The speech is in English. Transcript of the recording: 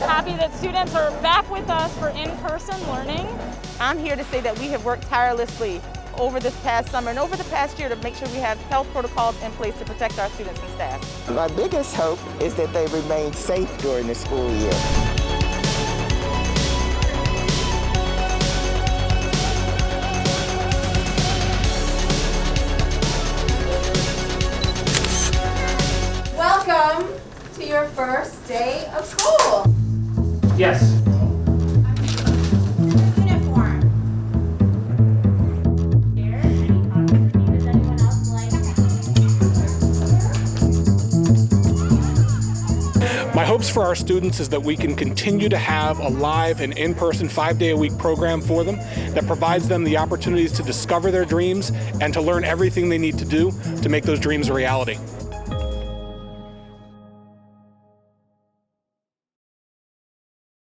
Happy that students are back with us for in-person learning. I'm here to say that we have worked tirelessly over this past summer and over the past year to make sure we have health protocols in place to protect our students and staff. My biggest hope is that they remain safe during the school year. Welcome to your first day of school. Yes. Uniform. Does anyone else like? My hopes for our students is that we can continue to have a live and in-person 5-day-a-week program for them that provides them the opportunities to discover their dreams and to learn everything they need to do to make those dreams a reality.